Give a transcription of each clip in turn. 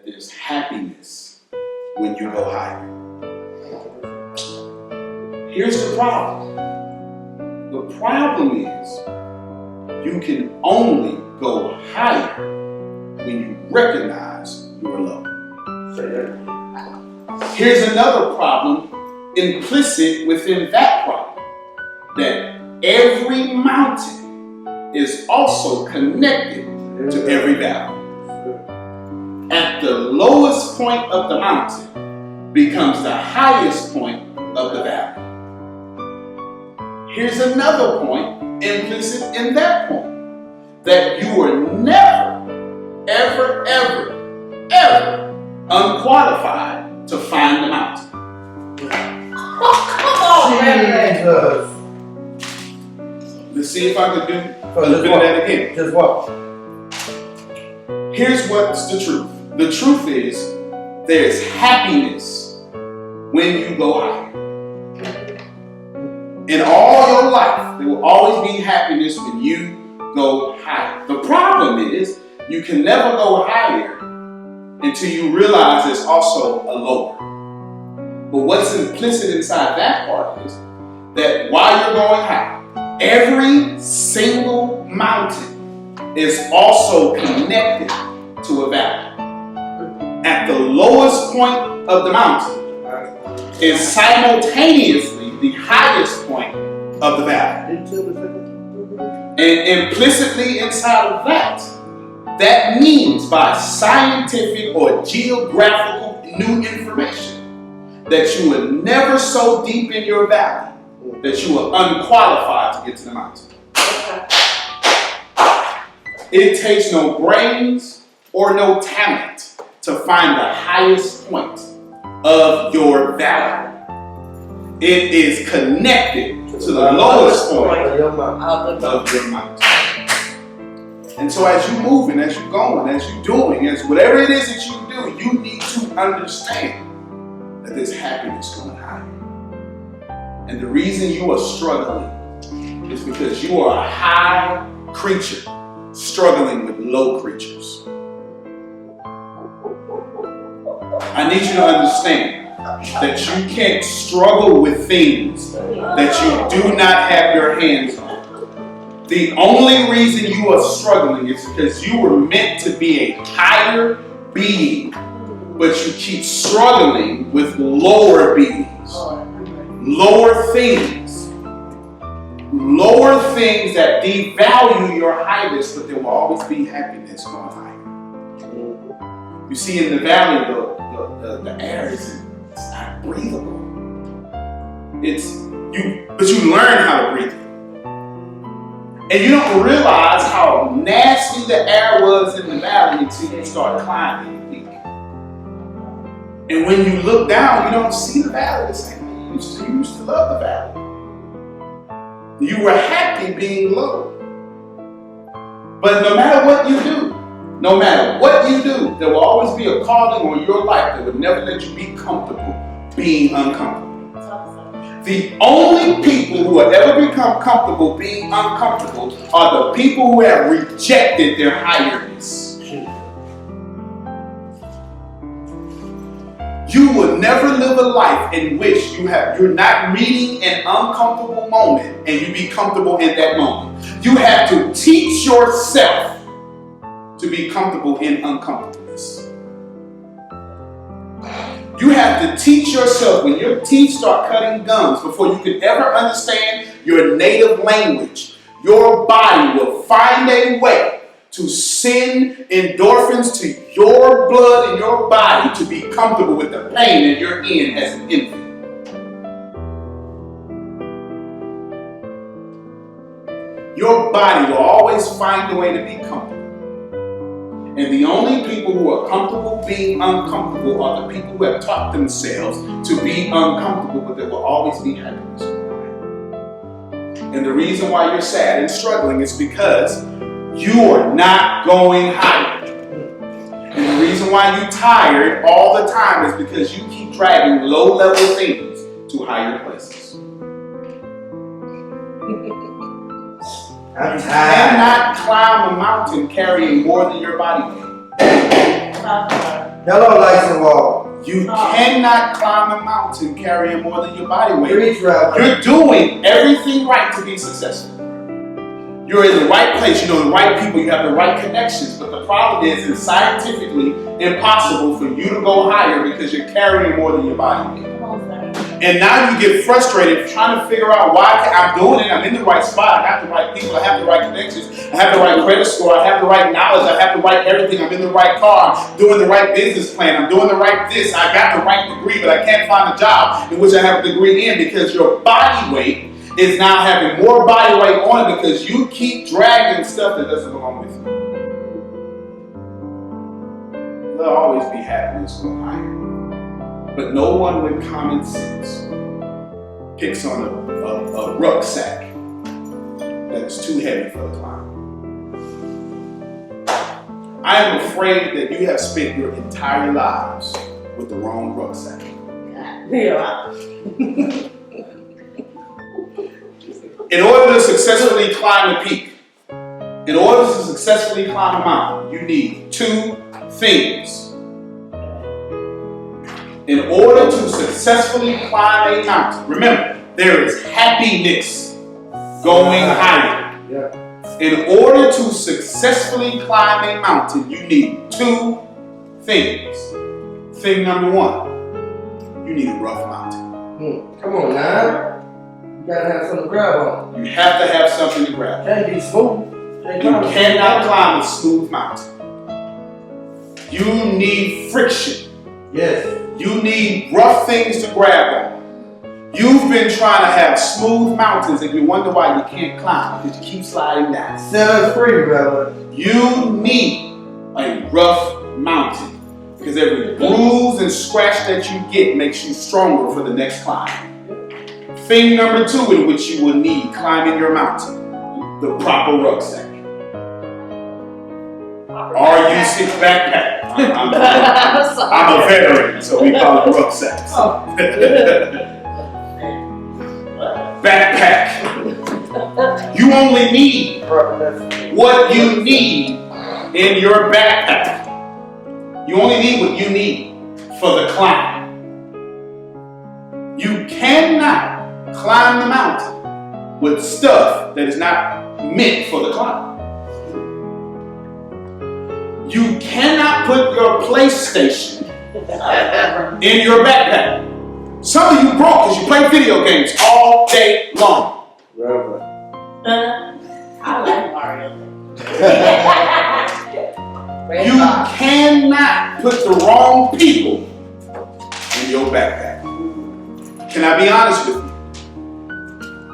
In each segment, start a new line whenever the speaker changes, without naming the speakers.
that there's happiness when you go higher. Here's the problem. The problem is you can only go higher when you recognize you're low. Here's another problem implicit within that problem, that every mountain is also connected to every valley. At the lowest point of the mountain becomes the highest point of the valley. Here's another point implicit in that point, that you are never, ever, ever, ever unqualified to find the mountain.
Jesus.
Let's see if I can do a little bit of that again.
Just what?
Here's what's the truth. The truth is, there's happiness when you go higher. In all your life, there will always be happiness when you go higher. The problem is, you can never go higher until you realize there's also a lower. But what's implicit inside that part is that while you're going high, every single mountain is also connected to a valley. At the lowest point of the mountain is simultaneously the highest point of the valley. And implicitly inside of that, that means by scientific or geographical new information that you are never so deep in your valley that you are unqualified to get to the mountain. It takes no brains or no talent to find the highest point of your valley. It is connected to the lowest point of your mountain. And so as you're moving, as you're going, as you're doing, as whatever it is that you do, you need to understand that there's happiness going higher. And the reason you are struggling is because you are a high creature struggling with low creatures. I need you to understand that you can't struggle with things that you do not have your hands on. The only reason you are struggling is because you were meant to be a higher being, but you keep struggling with lower beings, lower things that devalue your highness, but there will always be happiness going higher. You see, in the valley, the air is not breathable. But you learn how to breathe it. And you don't realize how nasty the air was in the valley until you start climbing the peak. And when you look down, you don't see the valley the same way you used to. You used to love the valley. You were happy being low. But no matter what you do, there will always be a calling on your life that would never let you be comfortable being uncomfortable. The only people who have ever become comfortable being uncomfortable are the people who have rejected their higherness. You will never live a life in which you're not meeting an uncomfortable moment and you be comfortable in that moment. You have to teach yourself to be comfortable in uncomfortableness. You have to teach yourself when your teeth start cutting gums before you can ever understand your native language. Your body will find a way to send endorphins to your blood and your body to be comfortable with the pain that you're in as an infant. Your body will always find a way to be comfortable. And the only people who are comfortable being uncomfortable are the people who have taught themselves to be uncomfortable, but there will always be happiness. And the reason why you're sad and struggling is because you are not going higher. And the reason why you're tired all the time is because you keep dragging low-level things to higher places. You cannot climb a mountain carrying more than your body weight.
Hello, lights and wall.
You cannot climb a mountain carrying more than your body weight.
Preach, Rabbi.
You're doing everything right to be successful. You're in the right place, you know the right people, you have the right connections, but the problem is it's scientifically impossible for you to go higher because you're carrying more than your body weight. And now you get frustrated trying to figure out why I'm doing it. I'm in the right spot. I have the right people. I have the right connections. I have the right credit score. I have the right knowledge. I have the right everything. I'm in the right car. I'm doing the right business plan. I'm doing the right this. I got the right degree, but I can't find a job in which I have a degree in because your body weight is now having more body weight on it because you keep dragging stuff that doesn't belong with you. There'll always be happiness going higher. But no one with common sense picks on a rucksack that is too heavy for the climb. I am afraid that you have spent your entire lives with the wrong rucksack.
Yeah.
In order to successfully climb the peak, in order to successfully climb a mountain, you need two things. In order to successfully climb a mountain, remember, there is happiness going higher.
Yeah.
In order to successfully climb a mountain, you need two things. Thing number one, you need a rough mountain.
Come on now. You gotta have something to grab on.
You have to have something to grab.
Can't be smooth.
You cannot climb a smooth mountain. You need friction.
Yes.
You need rough things to grab on. You've been trying to have smooth mountains and you wonder why you can't climb because you keep sliding down.
Set us free, Rabbi.
You need a rough mountain because every bruise and scratch that you get makes you stronger for the next climb. Thing number two in which you will need climbing your mountain, the proper rucksack. RU6 backpack. I'm a veteran, so we call it rucksacks. Backpack. You only need what you need in your backpack. You only need what you need for the climb. You cannot climb the mountain with stuff that is not meant for the climb. You cannot put your PlayStation in your backpack. Some of you broke because you play video games all day long.
Rabbi.
I like Mario.
You cannot put the wrong people in your backpack. Can I be honest with you?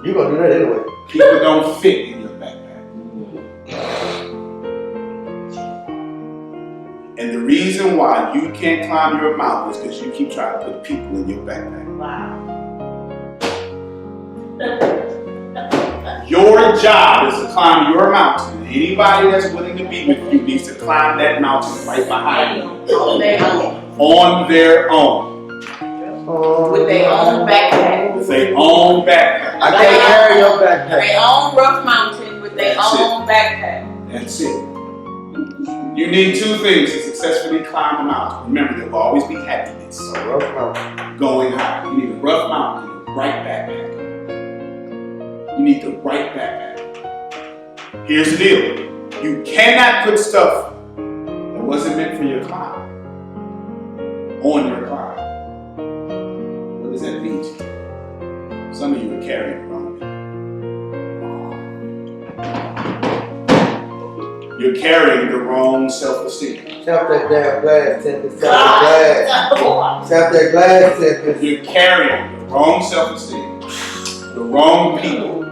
You gonna do that anyway.
People don't fit in your backpack. And the reason why you can't climb your mountain is because you keep trying to put people in your backpack.
Wow.
Your job is to climb your mountain. Anybody that's willing to be with you needs to climb that mountain right behind you.
On their own.
On their own.
With their own backpack.
With their own backpack.
I can't carry your backpack.
Their own rough mountain with their
That's
own backpack.
That's it. You need two things to successfully climb a mountain. Remember, there will always be happiness
A rough mountain.
going high. You need a rough mountain and a right backpack. You need the right backpack. Here's the deal. You cannot put stuff that wasn't meant for your climb on your climb. What does that mean to you? Some of you are carrying the wrong people. You're carrying the wrong self-esteem.
Tap that damn glass, Tempest. Tap that glass. Tap that glass, Tempest.
You're carrying the wrong self-esteem, the wrong people,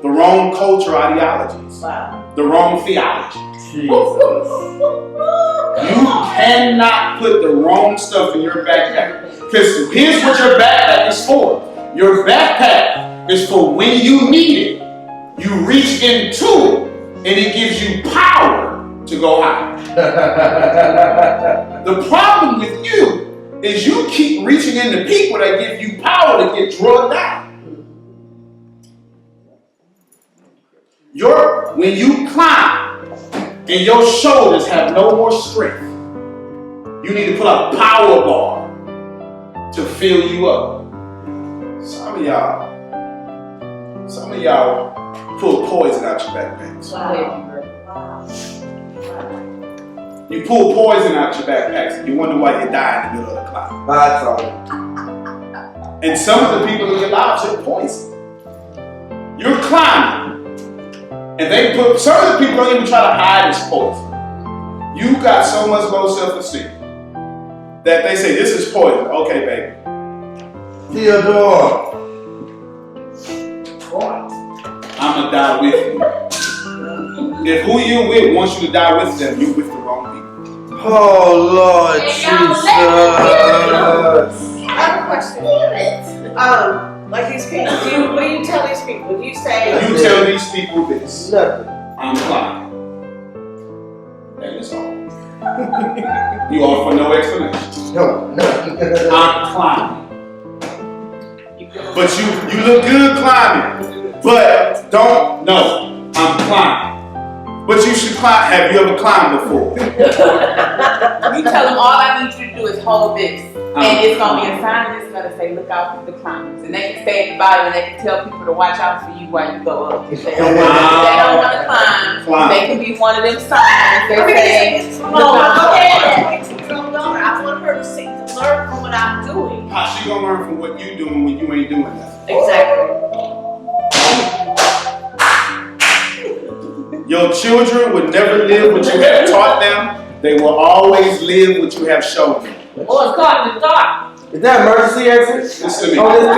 the wrong culture ideologies,
Wow.
the wrong theology.
Jesus.
You cannot put the wrong stuff in your backpack. Because here's what your backpack is for. Your backpack is for when you need it. You reach into it and it gives you power to go high. The problem with you is you keep reaching into people that give you power to get drugged out. When you climb and your shoulders have no more strength, You need to put a power bar to fill you up. Some of y'all pull poison out your backpacks. You pull poison out your backpacks and you wonder why you die in the middle of the cloud.
That's all.
And some of the people in your lives are poison. You're climbing. And some of the people don't even try to hide this poison. You got so much low self-esteem that they say, this is poison. Okay, baby.
Theodore.
I'm going to die with you. If who you're with wants you to die with them, you're with the wrong people.
Oh, Lord
Hey,
Jesus.
I have a question. Like these people, what do you tell these people? Do you say,
You tell these people this.
Nothing.
I'm climbing. That is all. You offer no explanation.
No, nothing.
I'm climbing. But you look good climbing. But no, I'm climbing. But you should climb. Have you ever climbed before?
You tell them all I need you to do is hold this. And it's going to be a sign that's going to say, look out for the climbers. And they can stay at the bottom and they can tell people to watch out for you while you go up. If they don't want to climb, they can be one of them signs that say,
I want her to see, to learn from what I'm doing.
How she gonna learn from what you doing when you ain't doing that?
Exactly.
Your children would never live what you have taught them. They will always live what you have shown them.
oh, it's caught in the dark.
Is that emergency exit?
Listen to
On
me.
this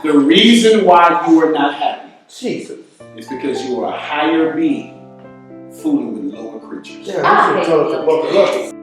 plane?
The reason why you are not happy
Jesus.
is because you are a higher being fooling with lower creatures.
Yeah, you should tell us to buckle up.